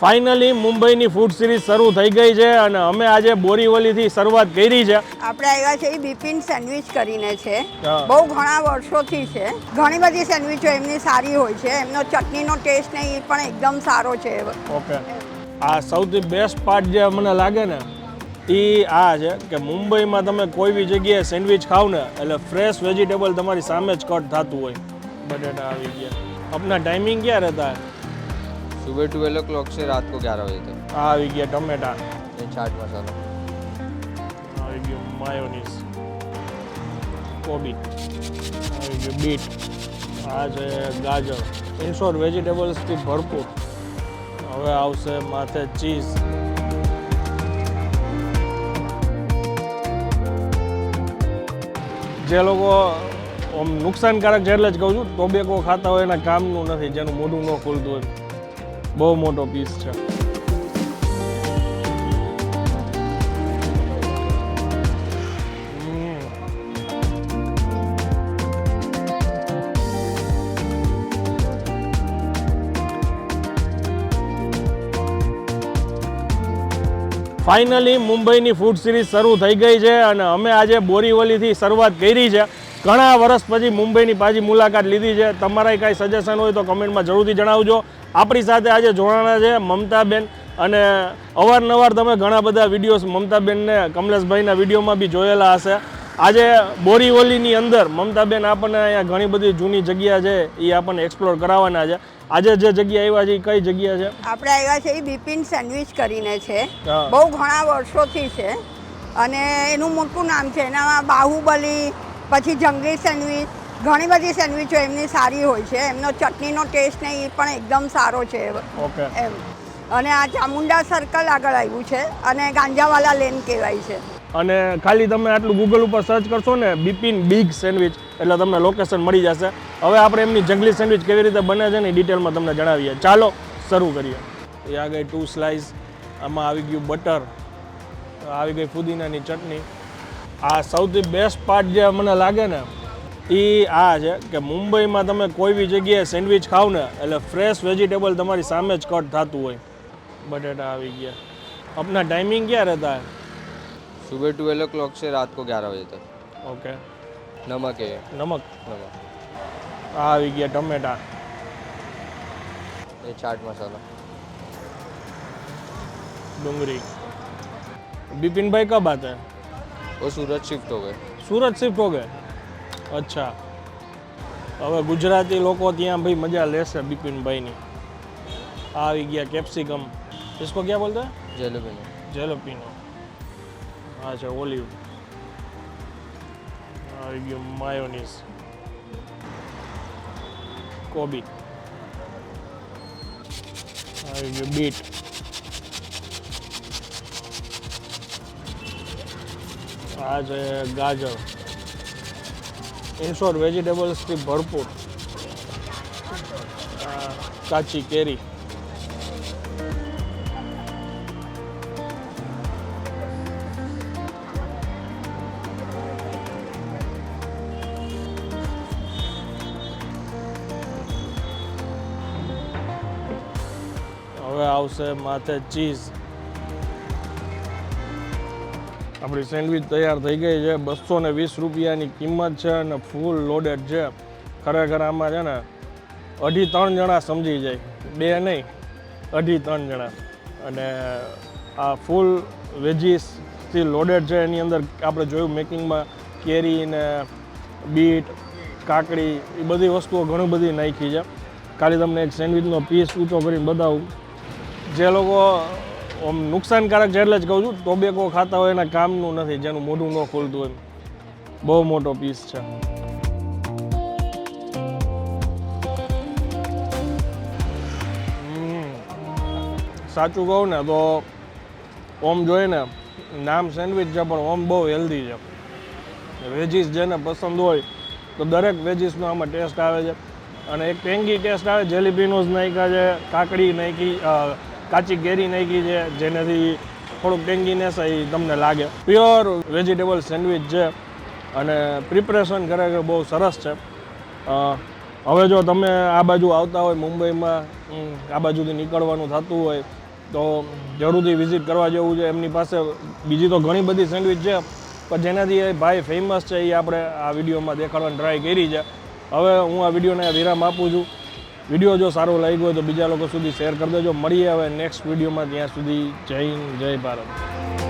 Finally મુંબઈની food series શરૂ થઈ ગઈ છે અને અમે આજે બોરીવલીથી શરૂઆત કરી છે. આપણે આવ્યા છે બિપિન સેન્ડવિચ કરીને છે. હા. બહુ ઘણા વર્ષોથી છે. ઘણી બધી સેન્ડવિચો એમની સારી હોય છે. એમનો ચટણીનો ટેસ્ટ ને એ પણ એકદમ સારો છે. ઓકે, આ સૌથી બેસ્ટ પાર્ટ જે મને લાગે ને એ આ છે કે મુંબઈમાં તમે કોઈ બી જગ્યાએ સેન્ડવિચ ખાવ ને એટલે ફ્રેશ વેજીટેબલ તમારી સામે જ કટ થતું હોય. બટેટા આવી ગયા. अपना टाइमिंग क्या रहता है? सुबह 12 से रात को 11 बजे तक. આ આવી ગયા ટમેટા, ये चाट मसाला. આવી ગયું માયોનીઝ, કોબી, આવી ગયું બીટ, આ છે ગાજર. ઇન્શોર વેજીટેબલ્સથી ભરપૂર. હવે આવશે માથે ચીઝ. જે લોકો નુકસાનકારક છે એટલે જ કહું છું, ટોબેકો ખાતા હોય એના કામનું નથી, જેનું મોઢું ન ખુલતું હોય. બહુ મોટો પીસ છે. ફાઇનલી મુંબઈની ફૂડ સિરીઝ શરૂ થઈ ગઈ છે અને અમે આજે બોરીવલીથી શરૂઆત કરી છે. ઘણા વર્ષ પછી મુંબઈની પાછી મુલાકાત લીધી છે. તમારા કાંઈ સજેશન હોય તો કમેન્ટમાં જરૂરથી જણાવજો. આપણી સાથે આજે જોડાણા છે મમતાબેન, અને અવારનવાર તમે ઘણા બધા વિડીયોઝ મમતાબેનને કમલેશભાઈના વિડીયોમાં બી જોયેલા હશે. આજે બોરીવલીની અંદર મમતાબેન આપણને અહીંયા ઘણી બધી જૂની જગ્યા છે એ આપણને એક્સપ્લોર કરાવવાના છે. આજે જે જગ્યા આવ્યા છે એ કઈ જગ્યા છે? આપણે આવ્યા છે બિપિન સેન્ડવિચ કરીને છે. હા. બહુ ઘણા વર્ષોથી છે અને એનું મોટું નામ છે. એનામાં બાહુબલી, પછી જંગલી સેન્ડવિચ, ઘણી બધી સેન્ડવિચો એમની સારી હોય છે. એમનો ચટણીનો ટેસ્ટ ને એ પણ એકદમ સારો છે. ઓકે. એમ. અને આ ચામુંડા સર્કલ આગળ આવ્યું છે અને ગાંજાવાલા લેન કહેવાય છે. અને ખાલી તમે આટલું ગૂગલ ઉપર સર્ચ કરશો ને બિપિન બિગ સેન્ડવિચ એટલે તમને લોકેશન મળી જશે. હવે આપણે એમની જંગલી સેન્ડવિચ કેવી રીતે બને છે ને એ ડિટેલમાં તમને જણાવીએ. ચાલો શરૂ કરીએ. એ આ ગઈ 2 સ્લાઇસ, આમાં આવી ગયું બટર, આવી ગઈ ફુદીનાની ચટણી. આ સૌથી બેસ્ટ પાર્ટ જે મને લાગે ને એ આ છે કે મુંબઈમાં તમે કોઈ બી જગ્યાએ સેન્ડવિચ ખાવ ને એટલે ફ્રેશ વેજીટેબલ તમારી સામે જ કટ થતું હોય. બટેટા આવી ગયા. अपना टाइमिंग क्या रहता है? सुबह 12 से रात को 11 बजे तक. ओके. नमक है. નમક, नमक. આ આવી ગયા ટમેટા, ये चाट मसाला. डूंगरी. बिपिन भाई कब आते हैं? वो सूरत शिफ्ट हो गए. सूरत शिफ्ट हो गए? अच्छा. હવે ગુજરાતી લોકો ત્યાં ભાઈ મજા લેશે બિપિનભાઈની. આ આવી ગયા કેપ્સિકમ. इसको क्या बोलते हैं? जलेबी. જેલેપિનો. આ છે ઓલિવ. આવી ગયું માયોનીઝ, કોબી, આવી ગયું બીટ, આ છે ગાજર. ઇન્શોર વેજીટેબલ્સથી ભરપૂર. કાચી કેરી. હવે આવશે માથે ચીઝ. આપણી સેન્ડવિચ તૈયાર થઈ ગઈ છે. 220 રૂપિયાની કિંમત છે અને ફૂલ લોડેડ છે. ખરેખર આમાં છે ને 2.5-3 જણા સમજી જાય, 2 નહીં 2.5-3 જણા. અને આ ફૂલ વેજીસથી લોડેડ છે. એની અંદર આપણે જોયું મેકિંગમાં કેરી ને બીટ, કાકડી, એ બધી વસ્તુઓ ઘણી બધી નાખી છે. ખાલી તમને એક સેન્ડવિચનો પીસ ઊંચો કરીને બતાવું. જે લોકો નુકસાનકારક છે એટલે જ કહું છું, ટોબેકો ખાતા હોય એના કામનું નથી, જેનું મોઢું ન ખુલતું હોય. બહુ મોટો પીસ છે. સાચું કહું ને તો ઓમ જોઈએ ને નામ સેન્ડવિચ છે પણ ઓમ બહુ હેલ્ધી છે. વેજીસ જેને પસંદ હોય તો દરેક વેજીસનો આમાં ટેસ્ટ આવે છે. અને એક ટેંગી ટેસ્ટ આવે. જેલિપિનોઝ નાખ્યા છે, કાકડી નાખી, કાચી કેરી નાખી છે, જેનાથી થોડુંક ટેંગીનેસ એ તમને લાગે. પ્યોર વેજીટેબલ સેન્ડવિચ છે અને પ્રિપરેશન ખરેખર બહુ સરસ છે. હવે જો તમે આ બાજુ આવતા હોય મુંબઈમાં, આ બાજુથી નીકળવાનું થતું હોય તો જરૂરથી વિઝિટ કરવા જેવું છે. એમની પાસે બીજી તો ઘણી બધી સેન્ડવિચ છે, પણ જેનાથી એ ભાઈ ફેમસ છે એ આપણે આ વિડીયોમાં દેખાડવાની ટ્રાય કરી છે. હવે હું આ વિડીયોને વિરામ આપું છું. વિડીયો જો સારો લાગ્યો હોય તો બીજા લોકો સુધી શેર કરી દેજો. મળીએ હવે નેક્સ્ટ વિડીયોમાં. ત્યાં સુધી જય હિન્દ, જય ભારત.